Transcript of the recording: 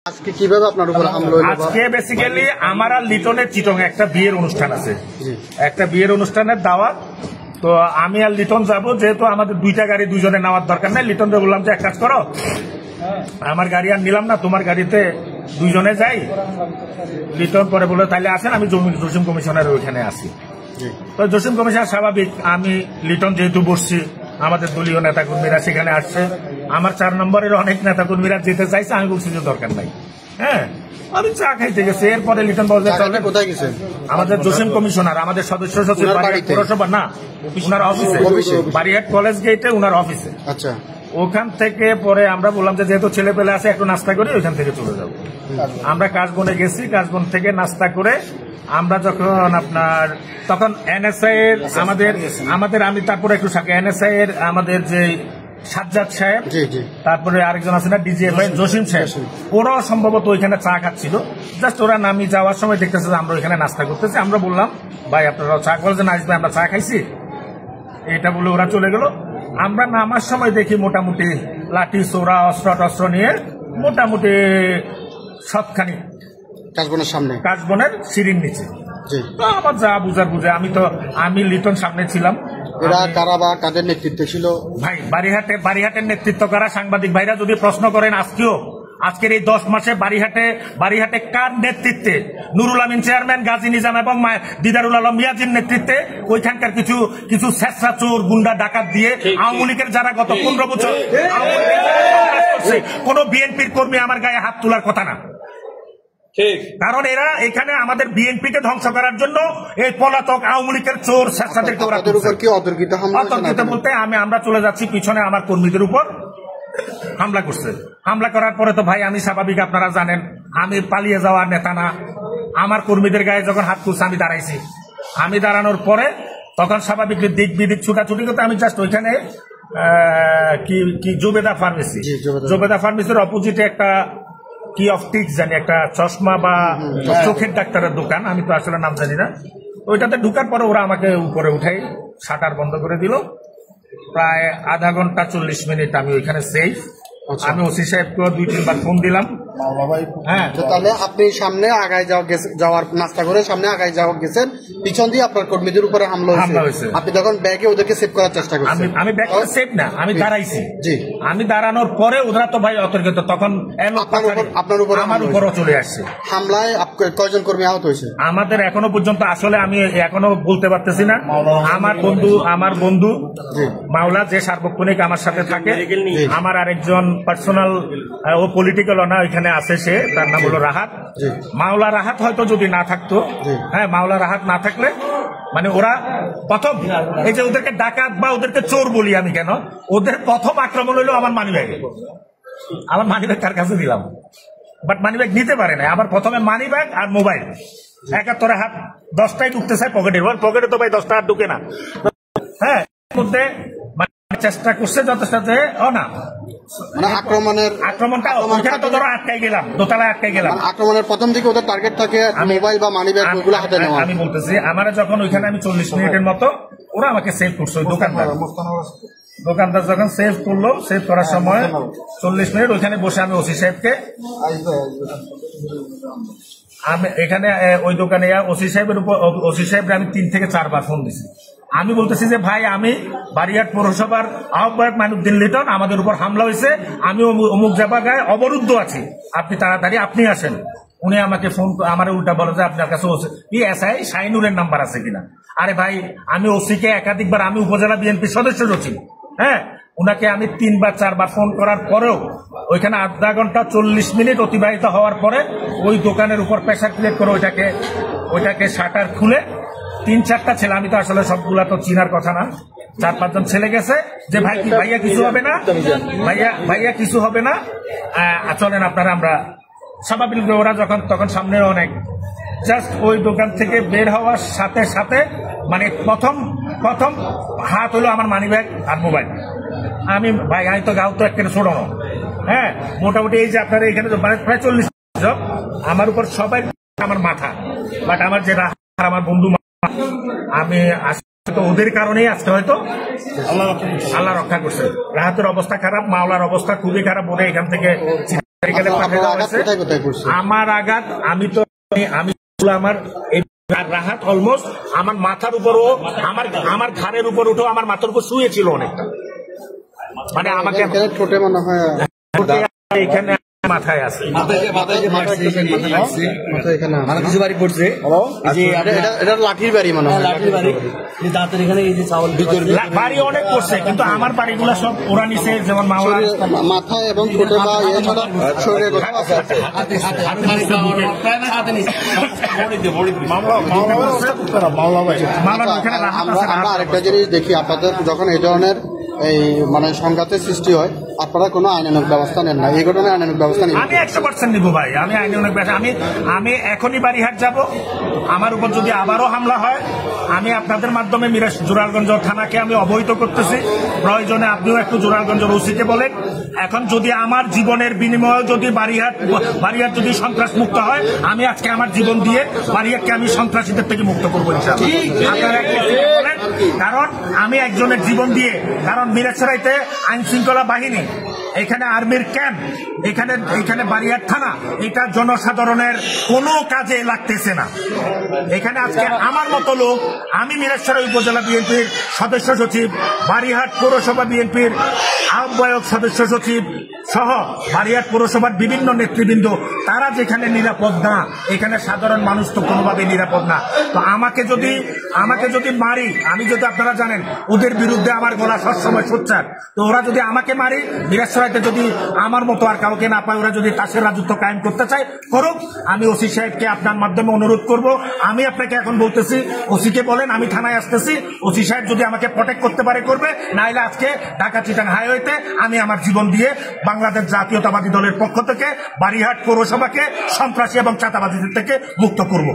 আজকে কিভাবে আপনার উপর হামলা হলো? আজকে বেসিক্যালি আমার আর লিটনের চিটং একটা বিয়ের অনুষ্ঠান আছে, একটা বিয়ের অনুষ্ঠানের দাওয়াত। তো আমি আর লিটন যাব, যেহেতু আমাদের দুইটা গাড়ি দুইজনে নেওয়ার দরকার নাই। লিটনকে বললাম যে এক কাজ করো, আমার গাড়ি আর নিলাম না, তোমার গাড়িতে দুইজনে যাই। লিটন পরে বললো তাহলে আসেন, আমি জসিম কমিশনের ওইখানে আসি। তো জসিম কমিশনার স্বাভাবিক, আমি লিটন যেহেতু বসছি, আমাদের দলীয় নেতাকর্মীরা সেখানে আসছে, আমার 4 নম্বরের অনেক নেতাকর্মীরা যেতে চাইছে, আমি বলছি যে দরকার নাই। হ্যাঁ, আমি চা খাইতে গেছি। এরপরে লিটন বলছে কোথায় গেছে? আমাদের জসিম কমিশনার, আমাদের সদস্য সচিব পৌরসভা না, উনার অফিসে, বাড়িহাট কলেজ গেটে উনার অফিসে। আচ্ছা, ওখান থেকে পরে আমরা বললাম যে যেহেতু ছেলে পেলে আছে একটু নাস্তা করে ওইখান থেকে চলে যাব। আমরা কাশবনে গেছি, কাশবন থেকে নাস্তা করে আমরা যখন আপনার তখন এনএসআই এর আমাদের আমি তারপরে একটু সাথে এনএসআই এর আমাদের যে সাজ্জাদ সাহেব, তারপরে আরেকজন আছে না ডিজিএফআই জসিম সাহেব, ওরাও সম্ভবত ওইখানে চা খাচ্ছিল। জাস্ট ওরা নামি যাওয়ার সময় দেখতেছে যে আমরা ওইখানে নাস্তা করতেছি। আমরা বললাম ভাই আপনারা চা বলছেন, আসবে আমরা চা খাইছি, এটা বলে ওরা চলে গেল। আমরা নামার সময় দেখি মোটামুটি লাঠি সোরা অস্ত্র টস্ত্র নিয়ে মোটামুটি সবখানি কাশবনের সিঁড়ির নিচে। তো আমার যা বুঝার বুঝে, আমি লিটন সামনে ছিলাম। এরা কারা বা কাদের নেতৃত্বে ছিল? ভাই বারিহাটের নেতৃত্ব করা সাংবাদিক ভাইরা যদি প্রশ্ন করেন আজকের এই 10 মাসে বারিহাটে কার নেতৃত্বে, নুরুল আমিন চেয়ারম্যান, গাজী নিজাম এবং দিদারুল আলম মিয়াজির নেতৃত্বে ওইখানকার কিছু স্বেচ্ছা চোর গুন্ডা ডাকাত দিয়ে আওয়ামী লীগের যারা গত 15 বছর কোন বিএনপির কর্মী আমার গায়ে হাত তোলার কথা না। কারণ এরা এখানে আমাদের বিএনপিকে ধ্বংস করার জন্য এই পলাতক আওয়ামী লীগের চোর স্বেচ্ছাদেরকে অতর্কিত বলতে আমরা চলে যাচ্ছি, পিছনে আমার কর্মীদের উপর হামলা করছে। হামলা করার পরে তো ভাই আমি স্বাভাবিক, আপনারা জানেন আমি পালিয়ে যাওয়ার নেতা না। আমার কর্মীদের গায়ে যখন হাত তুলছে আমি দাঁড়াইছি। আমি দাঁড়ানোর পরে তখন স্বাভাবিক দিক বিদিক ছুটাছুটি করতে আমি জাস্ট ওইখানে কি জুবেদা ফার্মেসির অপোজিটে একটা কি অপটিক্স জানি, একটা চশমা বা চোখের ডাক্তারের দোকান, আমি তো আসলে নাম জানি না। ওইটাতে ঢুকার পরে ওরা আমাকে উপরে উঠাই শাটার বন্ধ করে দিল। প্রায় আধা ঘন্টা 40 মিনিট আমি ওইখানে সেফ। আমি ওসি সাহেবকেও 2-3 বার ফোন দিলাম। হ্যাঁ, তাহলে আপনি সামনে আগায় যাওয়ার নাস্তা করে সামনে আগায় যাওয়া গেছেন, পিছন দিয়ে আপনার কর্মীদের উপরে হামলা হয়েছে। আপনি তখন ব্যাগে ওদেরকে সেভ করার চেষ্টা করছেন? আমি ব্যাগে সেভ না, আমি দাঁড়াইছি। আমি দাঁড়ানোর পরে ওরা তো ভাই অতর্কিত, তখন আমার উপরও চলে আসছে। হামলায় কয়জন কর্মী আহত হয়েছে? আমাদের এখনো পর্যন্ত আসলে আমি এখনো বলতে পারতেছি না। আমার বন্ধু মাওলা, যে সার্বক্ষণিক আমার সাথে থাকে, আমার আরেকজন পার্সোনাল, ও পলিটিক্যাল না, ওইখানে আছে সে, তার নাম হলো রাহাত। মাওলা রাহাত হয়তো যদি না থাকতো, হ্যাঁ মাওলা রাহাত না থাকলে মানে ওরা প্রথম এই যে ওদেরকে ডাকাত বা ওদেরকে চোর বলি আমি কেন, ওদের প্রথম আক্রমণ হইলো আমার মানিব্যাগে। আমার মানিব্যাগ তার কাছে দিলাম, বাট মানিব্যাগ নিতে পারে না। আবার প্রথমে মানিব্যাগ আর মোবাইল 71 হাত 10টাই ঢুকতে চায় পকেটে তো ভাই 10টা হাত ঢুকে না। হ্যাঁ, মধ্যে চেষ্টা করছে যথেষ্ট যে আক্রমণটা ওখানে তো ধরো আটকাই গেলাম, দোতলায় আটকাই গেলাম। আক্রমণের প্রথম দিকে ওদের টার্গেট থাকে মোবাইল বা মানিব্যাগ, ওগুলো হাতে নেওয়া। আমি বলতেছি আমার যখন ওইখানে আমি 40 মিনিটের মতো ওরা আমাকে সেভ করছে, ওই দোকানদার যখন সেভ করলো, সেভ করার সময় 40 মিনিট ওইখানে বসে আমি ওসি সাহেবকে, আমি এখানে ওই দোকানে ওসি সাহেবের আমি 3 থেকে 4 বার ফোন দিছি। আমি বলতেছি যে ভাই আমি বারিহাট পৌরসভার আহ্বায়ক মাইনুদ্দিন লিটন, আমাদের উপর হামলা হয়েছে, আমি অমুক জায়গায় অবরুদ্ধ আছি, আপনি তাড়াতাড়ি আপনি আসেন। উনি আমাকে ফোন, আমার উল্টা বলে যে আপনার কাছে এসআই শাহিনুরের নাম্বার আছে কিনা। আরে ভাই আমি ওসিকে একাধিকবার, আমি উপজেলা বিএনপি সদস্য সচিব, হ্যাঁ, উনাকে আমি 3 বার 4 বার ফোন করার পরেও ওইখানে আধা ঘন্টা 40 মিনিট অতিবাহিত হওয়ার পরে ওই দোকানের উপর প্রেসার ক্রিয়েট করে ওইটাকে শাটার খুলে 3-4টা ছেলে, আমি তো আসলে সবগুলা তো চিনার কথা না, 4-5 জন ছেলে গেছে যে ভাইয়া কিছু হবে না, ভাইয়া কিছু হবে না, চলেন আপনারা। আমরা স্বাভাবিক ওরা তখন সামনে অনেক, জাস্ট ওই দোকান থেকে বের হওয়ার সাথে সাথে মানে প্রথম হাত হলো আমার মানিব্যাগ আর মোবাইল। আমি তো গাও তো একটা ছোড়ানো, হ্যাঁ, মোটামুটি এই যে আপনারা এখানে প্রায় 40 জন আমার উপর, সবাই আমার মাথা, বাট আমার যে আমার বন্ধু, আমি তো ওদের কারণেই আজকে হয়তো আল্লাহ রক্ষা করছে। রাহাতের অবস্থা খারাপ, মাওলার অবস্থা খুবই খারাপ, ওরা এখান থেকে এখানে আমার আঘাত আমি তো আমার রাহাত অলমোস্ট আমার মাথার উপরও আমার ঘাড়ের উপর উঠেও আমার মাথার উপর শুয়েছিল অনেকটা, মানে আমাকে ছোটে মনে হয় এখানে মাথায় আছে কিছু বাড়ি পড়ছে, এটা লাঠির বাড়ি মনে হয়, লাঠির বাড়ি দাঁতের এখানে এই যে চাউল বাড়ি অনেক করছে, কিন্তু আমার বাড়িগুলো সব ওরা নিছে, যেমন মাওলা মাথায় এবং ছোটে বা এছাড়া শরীরে আমরা আরেকটা জিনিস দেখি, আপনাদের যখন এই ধরনের এই মানে সংঘাতের সৃষ্টি হয় আপনারা কোনো আইনানুগ ব্যবস্থা নেন না, এই ঘটনায় আইনানুগ ব্যবস্থা নেন? আমি 100% নিব ভাই, আমি আইনানুগ ব্যবস্থা আমি এখনই বাড়িহাট যাব। আমার উপর যদি আবারও হামলা হয় আমি আপনাদের মাধ্যমে জোরারগঞ্জ থানাকে আমি অবহিত করতেছি, প্রয়োজনে আপনিও একটু জোরারগঞ্জ ওসিকে বলেন। এখন যদি আমার জীবনের বিনিময়ে যদি বাড়িহাট যদি সন্ত্রাস মুক্ত হয়, আমি আজকে আমার জীবন দিয়ে বাড়িহাটকে আমি সন্ত্রাসীদের থেকে মুক্ত করবো ইনশাআল্লাহ। কারণ আমি একজনের জীবন দিয়ে, কারণ মিরাসরাইতে আইন শৃঙ্খলা বাহিনী, এখানে আর্মির ক্যাম্প, এখানে বাড়িহাট থানা, এটা জনসাধারণের কোনো কাজে লাগতেছে না। এখানে আজকে আমার মতো লোক, আমি মিরাসরাই উপজেলা বিএনপির সদস্য সচিব, বাড়িহাট পৌরসভা বিএনপির আহ্বায়ক সদস্য সচিব সহ বাড়িহাট পৌরসভার বিভিন্ন নেতৃবৃন্দ, তারা যেখানে নিরাপদ না, এখানে সাধারণ মানুষ তো কোনোভাবে নিরাপদ না। তো আমাকে যদি মারি, আমি যদি, আপনারা জানেন ওদের বিরুদ্ধে আমার গলা সবসময় সোচ্চার, তো ওরা যদি আমাকে মারি, মিরাসরাইতে যদি আমার মতো আর কাউকে না পায়, ওরা যদি তাসের রাজত্ব কায়েম করতে চায় করুক। আমি ওসি সাহেবকে আপনার মাধ্যমে অনুরোধ করব, আমি আপনাকে এখন বলতেছি ওসিকে বলেন আমি থানায় আসতেছি, ওসি সাহেব যদি আমাকে প্রটেক্ট করতে পারে করবে, নাইলে আজকে ঢাকা চিটাং হাইওয়েতে আমি আমার জীবন দিয়ে বাংলাদেশ জাতীয়তাবাদী দলের পক্ষ থেকে বাড়িহাট পৌরসভাকে সন্ত্রাসী এবং চাঁদাবাদীদের থেকে মুক্ত করব।